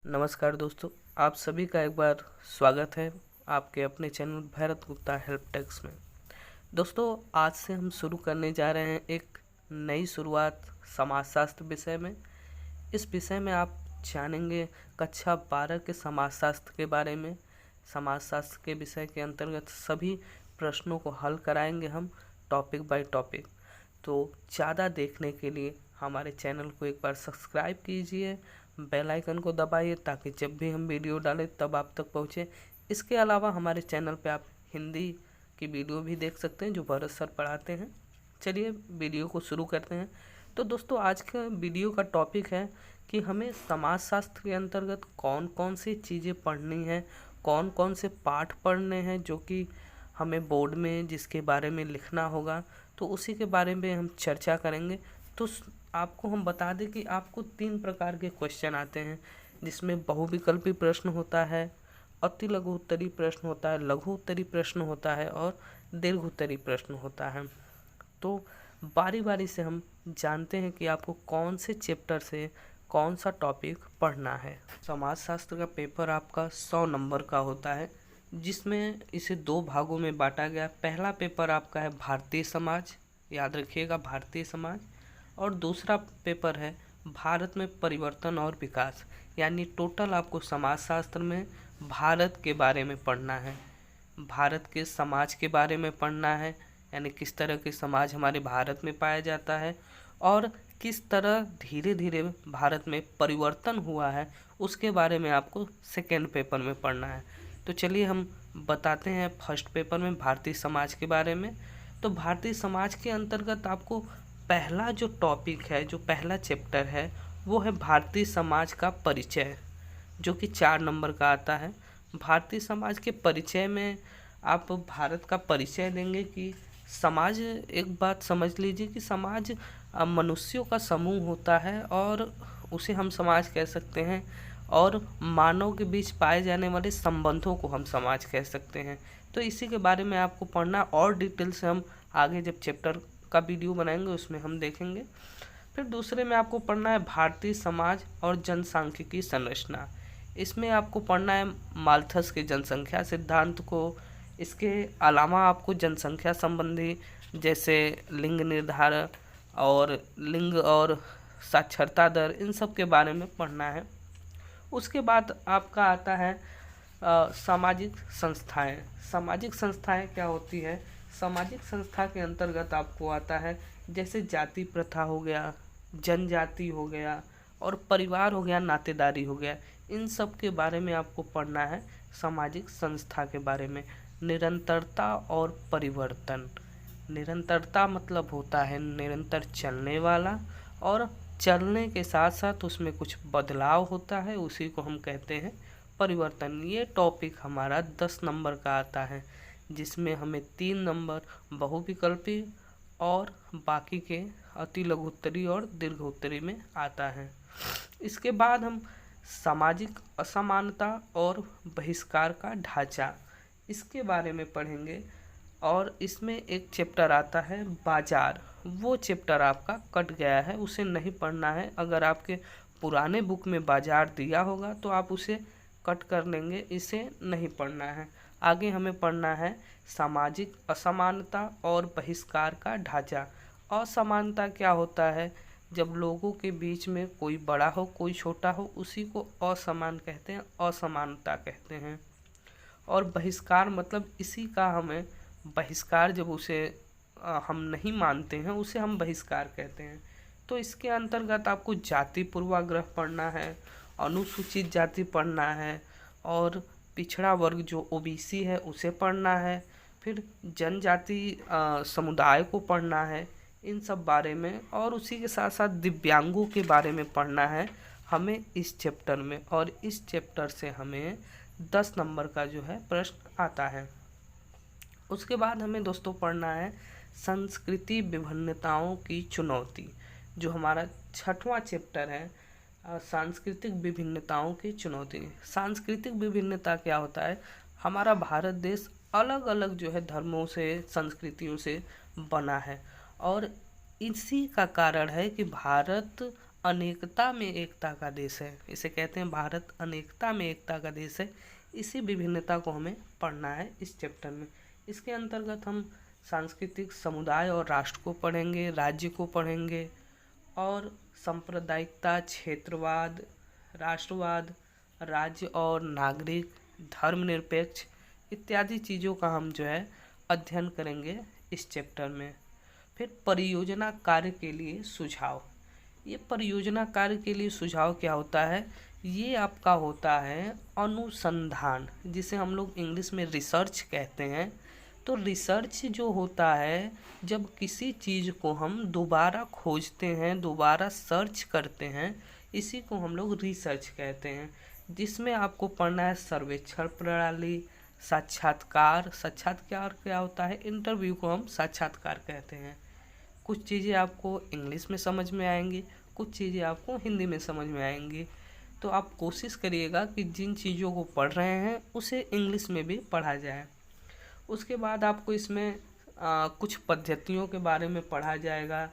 नमस्कार दोस्तों, आप सभी का एक बार स्वागत है आपके अपने चैनल भैरत गुप्ता हेल्प टेक्स में। दोस्तों, आज से हम शुरू करने जा रहे हैं एक नई शुरुआत समाजशास्त्र विषय में। इस विषय में आप जानेंगे कक्षा 12 के समाजशास्त्र के बारे में। समाजशास्त्र के विषय के अंतर्गत सभी प्रश्नों को हल कराएंगे हम टॉपिक बाय टॉपिक। तो ज़्यादा देखने के लिए हमारे चैनल को एक बार सब्सक्राइब कीजिए, बेल आइकन को दबाइए ताकि जब भी हम वीडियो डालें तब आप तक पहुँचे। इसके अलावा हमारे चैनल पे आप हिंदी की वीडियो भी देख सकते हैं जो भरत सर पढ़ाते हैं। चलिए वीडियो को शुरू करते हैं। तो दोस्तों, आज का वीडियो का टॉपिक है कि हमें समाजशास्त्र के अंतर्गत कौन कौन सी चीज़ें पढ़नी है, कौन कौन से पाठ पढ़ने हैं जो कि हमें बोर्ड में जिसके बारे में लिखना होगा, तो उसी के बारे में हम चर्चा करेंगे। तो आपको हम बता दें कि आपको 3 प्रकार के क्वेश्चन आते हैं, जिसमें बहुविकल्पी प्रश्न होता है, अति लघु उत्तरी प्रश्न होता है, लघु उत्तरी प्रश्न होता है और दीर्घ उत्तरी प्रश्न होता है। तो बारी बारी से हम जानते हैं कि आपको कौन से चैप्टर से कौन सा टॉपिक पढ़ना है। समाजशास्त्र का पेपर आपका 100 नंबर का होता है, जिसमें इसे 2 भागों में बांटा गया। पहला पेपर आपका है भारतीय समाज, याद रखिएगा भारतीय समाज, और दूसरा पेपर है भारत में परिवर्तन और विकास। यानी टोटल आपको समाजशास्त्र में भारत के बारे में पढ़ना है, भारत के समाज के बारे में पढ़ना है, यानी किस तरह के समाज हमारे भारत में पाया जाता है और किस तरह धीरे धीरे भारत में परिवर्तन हुआ है, उसके बारे में आपको सेकेंड पेपर में पढ़ना है। तो चलिए हम बताते हैं फर्स्ट पेपर में भारतीय समाज के बारे में। तो भारतीय समाज के अंतर्गत आपको पहला जो टॉपिक है, जो पहला चैप्टर है, वो है भारतीय समाज का परिचय, जो कि 4 नंबर का आता है। भारतीय समाज के परिचय में आप भारत का परिचय देंगे कि समाज, एक बात समझ लीजिए कि समाज मनुष्यों का समूह होता है और उसे हम समाज कह सकते हैं, और मानव के बीच पाए जाने वाले संबंधों को हम समाज कह सकते हैं। तो इसी के बारे में आपको पढ़ना, और डिटेल से हम आगे जब चैप्टर का वीडियो बनाएंगे उसमें हम देखेंगे। फिर दूसरे में आपको पढ़ना है भारतीय समाज और जनसांख्यिकी संरचना। इसमें आपको पढ़ना है माल्थस के जनसंख्या सिद्धांत को। इसके अलावा आपको जनसंख्या संबंधी जैसे लिंग निर्धारण और लिंग और साक्षरता दर, इन सब के बारे में पढ़ना है। उसके बाद आपका आता है सामाजिक संस्थाएं। सामाजिक संस्थाएं क्या होती है? सामाजिक संस्था के अंतर्गत आपको आता है जैसे जाति प्रथा हो गया, जनजाति हो गया और परिवार हो गया, नातेदारी हो गया। इन सब के बारे में आपको पढ़ना है सामाजिक संस्था के बारे में। निरंतरता और परिवर्तन। निरंतरता मतलब होता है निरंतर चलने वाला, और चलने के साथ साथ उसमें कुछ बदलाव होता है, उसी को हम कहते हैं परिवर्तन। ये टॉपिक हमारा 10 नंबर का आता है, जिसमें हमें 3 नंबर बहुविकल्पी और बाकी के अति लघु उत्तरी और दीर्घ उत्तरी में आता है। इसके बाद हम सामाजिक असमानता और बहिष्कार का ढांचा, इसके बारे में पढ़ेंगे। और इसमें एक चैप्टर आता है बाजार, वो चैप्टर आपका कट गया है, उसे नहीं पढ़ना है। अगर आपके पुराने बुक में बाजार दिया होगा तो आप उसे कट कर लेंगे, इसे नहीं पढ़ना है। आगे हमें पढ़ना है सामाजिक असमानता और बहिष्कार का ढांचा। असमानता क्या होता है? जब लोगों के बीच में कोई बड़ा हो कोई छोटा हो, उसी को असमान कहते हैं, असमानता कहते हैं। और बहिष्कार मतलब इसी का हमें बहिष्कार, जब उसे हम नहीं मानते हैं उसे हम बहिष्कार कहते हैं। तो इसके अंतर्गत आपको जाति पूर्वाग्रह पढ़ना है, अनुसूचित जाति पढ़ना है, और पिछड़ा वर्ग जो ओबीसी है उसे पढ़ना है। फिर जनजाति समुदाय को पढ़ना है, इन सब बारे में। और उसी के साथ साथ दिव्यांगों के बारे में पढ़ना है हमें इस चैप्टर में, और इस चैप्टर से हमें 10 नंबर का जो है प्रश्न आता है। उसके बाद हमें दोस्तों पढ़ना है संस्कृति विभिन्नताओं की चुनौती, जो हमारा 6वां चैप्टर है, सांस्कृतिक विभिन्नताओं की चुनौती। सांस्कृतिक विभिन्नता क्या होता है? हमारा भारत देश अलग अलग जो है धर्मों से, संस्कृतियों से बना है, और इसी का कारण है कि भारत अनेकता में एकता का देश है। इसे कहते हैं भारत अनेकता में एकता का देश है। इसी विभिन्नता को हमें पढ़ना है इस चैप्टर में। इसके अंतर्गत हम सांस्कृतिक समुदाय और राष्ट्र को पढ़ेंगे, राज्य को पढ़ेंगे और सांप्रदायिकता, क्षेत्रवाद, राष्ट्रवाद, राज्य और नागरिक, धर्मनिरपेक्ष इत्यादि चीज़ों का हम जो है अध्ययन करेंगे इस चैप्टर में। फिर परियोजना कार्य के लिए सुझाव। ये परियोजना कार्य के लिए सुझाव क्या होता है? ये आपका होता है अनुसंधान, जिसे हम लोग इंग्लिश में रिसर्च कहते हैं। तो रिसर्च जो होता है, जब किसी चीज़ को हम दोबारा खोजते हैं, दोबारा सर्च करते हैं, इसी को हम लोग रिसर्च कहते हैं। जिसमें आपको पढ़ना है सर्वेक्षण प्रणाली, साक्षात्कार। साक्षात्कार क्या होता है? इंटरव्यू को हम साक्षात्कार कहते हैं। कुछ चीज़ें आपको इंग्लिश में समझ में आएंगी, कुछ चीज़ें आपको हिंदी में समझ में आएंगी। तो आप कोशिश करिएगा कि जिन चीज़ों को पढ़ रहे हैं उसे इंग्लिश में भी पढ़ा जाए। उसके बाद आपको इसमें कुछ पद्धतियों के बारे में पढ़ा जाएगा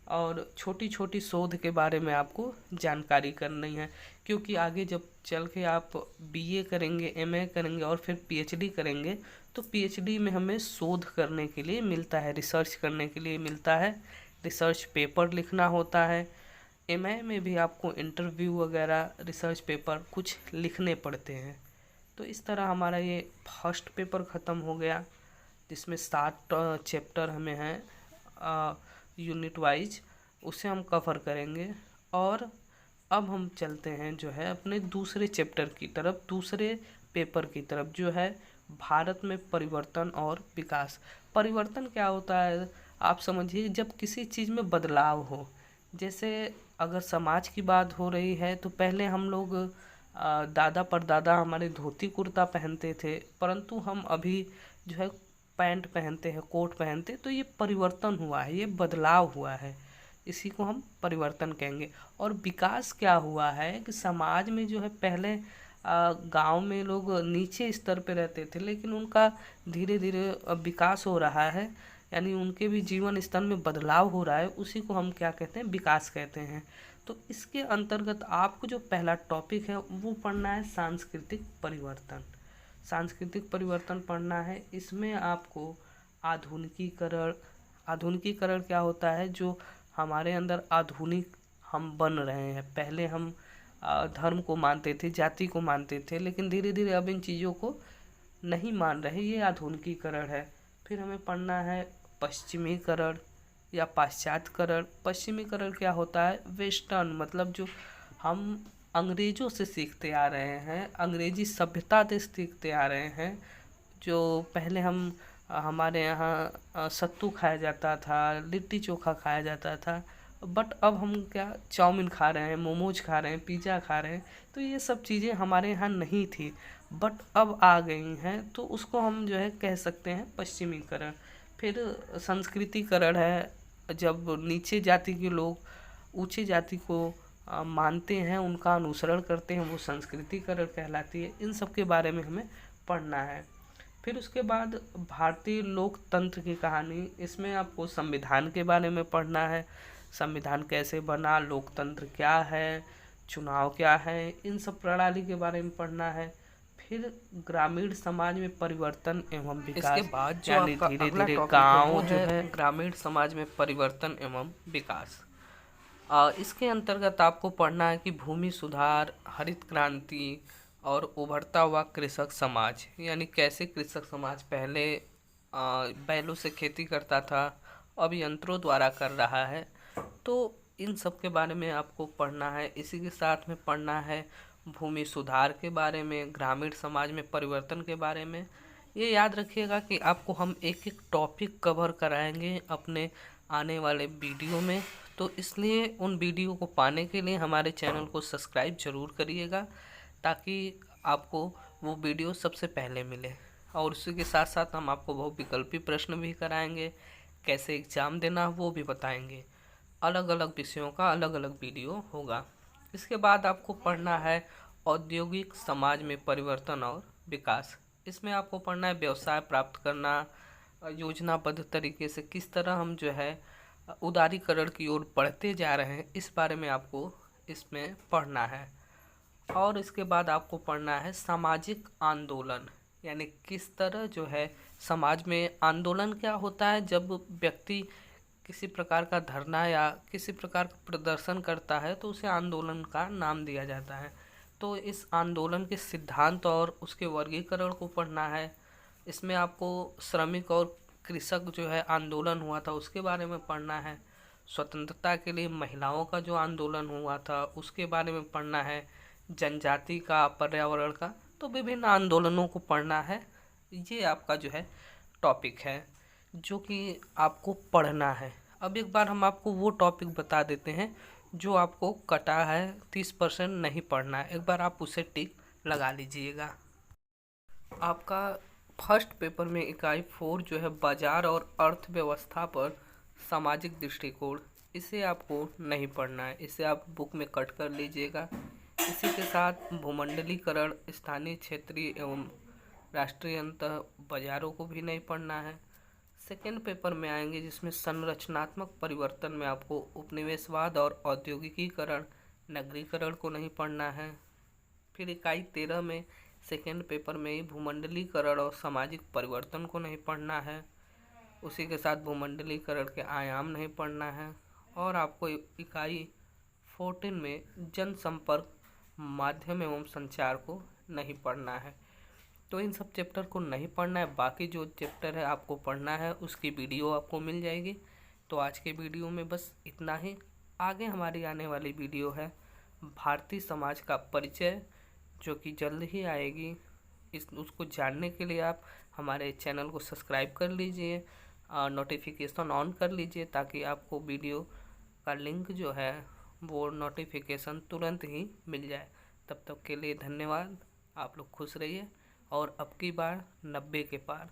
और छोटी छोटी शोध के बारे में आपको जानकारी करनी है, क्योंकि आगे जब चल के आप बीए करेंगे, एमए करेंगे और फिर पीएचडी करेंगे, तो पीएचडी में हमें शोध करने के लिए मिलता है, रिसर्च करने के लिए मिलता है, रिसर्च पेपर लिखना होता है। एमए में भी आपको इंटरव्यू वगैरह, रिसर्च पेपर कुछ लिखने पड़ते हैं। तो इस तरह हमारा ये फर्स्ट पेपर ख़त्म हो गया, जिसमें 7 चैप्टर हमें हैं यूनिट वाइज, उसे हम कवर करेंगे। और अब हम चलते हैं जो है अपने दूसरे चैप्टर की तरफ, दूसरे पेपर की तरफ, जो है भारत में परिवर्तन और विकास। परिवर्तन क्या होता है? आप समझिए, जब किसी चीज़ में बदलाव हो। जैसे अगर समाज की बात हो रही है तो पहले हम लोग दादा परदादा हमारे धोती कुर्ता पहनते थे, परंतु हम अभी जो है पैंट पहनते हैं, कोट पहनते। तो ये परिवर्तन हुआ है, ये बदलाव हुआ है, इसी को परिवर्तन कहेंगे। और विकास क्या हुआ है कि समाज में जो है पहले गांव में लोग नीचे स्तर पे रहते थे, लेकिन उनका धीरे धीरे विकास हो रहा है, यानी उनके भी जीवन स्तर में बदलाव हो रहा है। उसी को हम क्या कहते हैं? विकास कहते हैं। तो इसके अंतर्गत आपको जो पहला टॉपिक है वो पढ़ना है सांस्कृतिक परिवर्तन। सांस्कृतिक परिवर्तन पढ़ना है। इसमें आपको आधुनिकीकरण, आधुनिकीकरण क्या होता है? जो हमारे अंदर आधुनिक हम बन रहे हैं। पहले हम धर्म को मानते थे, जाति को मानते थे, लेकिन धीरे धीरे अब इन चीज़ों को नहीं मान रहे, ये आधुनिकीकरण है। फिर हमें पढ़ना है पश्चिमीकरण या पाश्चात्यकरण। पश्चिमीकरण क्या होता है? वेस्टर्न, मतलब जो हम अंग्रेज़ों से सीखते आ रहे हैं, अंग्रेजी सभ्यता से सीखते आ रहे हैं। जो पहले हमारे यहाँ सत्तू खाया जाता था, लिट्टी चोखा खाया जाता था, बट अब हम क्या चाउमीन खा रहे हैं, मोमोज खा रहे हैं, पिज़्ज़ा खा रहे हैं। तो ये सब चीज़ें हमारे यहाँ नहीं थी, बट अब आ गई हैं, तो उसको हम जो है कह सकते हैं पश्चिमीकरण। फिर संस्कृतिकरण है, जब नीचे जाति के लोग ऊंचे जाति को मानते हैं, उनका अनुसरण करते हैं, वो संस्कृतिकरण कहलाती है। इन सब के बारे में हमें पढ़ना है। फिर उसके बाद भारतीय लोकतंत्र की कहानी। इसमें आपको संविधान के बारे में पढ़ना है, संविधान कैसे बना, लोकतंत्र क्या है, चुनाव क्या है, इन सब प्रणाली के बारे में पढ़ना है। फिर ग्रामीण समाज में परिवर्तन एवं विकास। इसके बाद जो यानी धीरे धीरे गाँव जो है ग्रामीण समाज में परिवर्तन एवं विकास। इसके अंतर्गत आपको पढ़ना है कि भूमि सुधार, हरित क्रांति और उभरता हुआ कृषक समाज, यानी कैसे कृषक समाज पहले बैलों से खेती करता था, अब यंत्रों द्वारा कर रहा है। तो इन सब के बारे में आपको पढ़ना है। इसी के साथ में पढ़ना है भूमि सुधार के बारे में, ग्रामीण समाज में परिवर्तन के बारे में। ये याद रखिएगा कि आपको हम एक एक टॉपिक कवर कराएंगे अपने आने वाले वीडियो में। तो इसलिए उन वीडियो को पाने के लिए हमारे चैनल को सब्सक्राइब ज़रूर करिएगा, ताकि आपको वो वीडियो सबसे पहले मिले। और उसी के साथ साथ हम आपको बहुविकल्पी प्रश्न भी कराएंगे, कैसे एग्ज़ाम देना वो भी बताएंगे। अलग अलग विषयों का अलग अलग वीडियो होगा। इसके बाद आपको पढ़ना है औद्योगिक समाज में परिवर्तन और विकास। इसमें आपको पढ़ना है व्यवसाय प्राप्त करना, योजनाबद्ध तरीके से किस तरह हम जो है उदारीकरण की ओर बढ़ते जा रहे हैं, इस बारे में आपको इसमें पढ़ना है। और इसके बाद आपको पढ़ना है सामाजिक आंदोलन, यानी किस तरह जो है समाज में आंदोलन क्या होता है। जब व्यक्ति किसी प्रकार का धरना या किसी प्रकार का प्रदर्शन करता है तो उसे आंदोलन का नाम दिया जाता है। तो इस आंदोलन के सिद्धांत और उसके वर्गीकरण को पढ़ना है। इसमें आपको श्रमिक और कृषक जो है आंदोलन हुआ था उसके बारे में पढ़ना है। स्वतंत्रता के लिए महिलाओं का जो आंदोलन हुआ था उसके बारे में पढ़ना है। जनजाति का, पर्यावरण का, तो विभिन्न आंदोलनों को पढ़ना है। ये आपका जो है टॉपिक है जो कि आपको पढ़ना है। अब एक बार हम आपको वो टॉपिक बता देते हैं जो आपको कटा है 30% नहीं पढ़ना है। एक बार आप उसे टिक लगा लीजिएगा। आपका फर्स्ट पेपर में इकाई 4 जो है बाजार और अर्थव्यवस्था पर सामाजिक दृष्टिकोण, इसे आपको नहीं पढ़ना है, इसे आप बुक में कट कर लीजिएगा। इसी के साथ भूमंडलीकरण, स्थानीय, क्षेत्रीय एवं राष्ट्रीय अंतः बाजारों को भी नहीं पढ़ना है। सेकेंड पेपर में आएंगे जिसमें संरचनात्मक परिवर्तन में आपको उपनिवेशवाद और औद्योगिकीकरण, नगरीकरण को नहीं पढ़ना है। फिर इकाई 13 में सेकेंड पेपर में ही भूमंडलीकरण और सामाजिक परिवर्तन को नहीं पढ़ना है। उसी के साथ भूमंडलीकरण के आयाम नहीं पढ़ना है। और आपको इकाई 14 में जनसंपर्क, माध्यम एवं संचार को नहीं पढ़ना है। तो इन सब चैप्टर को नहीं पढ़ना है। बाकी जो चैप्टर है आपको पढ़ना है उसकी वीडियो आपको मिल जाएगी। तो आज के वीडियो में बस इतना ही। आगे हमारी आने वाली वीडियो है भारतीय समाज का परिचय, जो कि जल्द ही आएगी। उसको जानने के लिए आप हमारे चैनल को सब्सक्राइब कर लीजिए, नोटिफिकेशन ऑन कर लीजिए ताकि आपको वीडियो का लिंक जो है वो नोटिफिकेशन तुरंत ही मिल जाए। तब तक के लिए धन्यवाद। आप लोग खुश रहिए और अब की बार 90 के पार।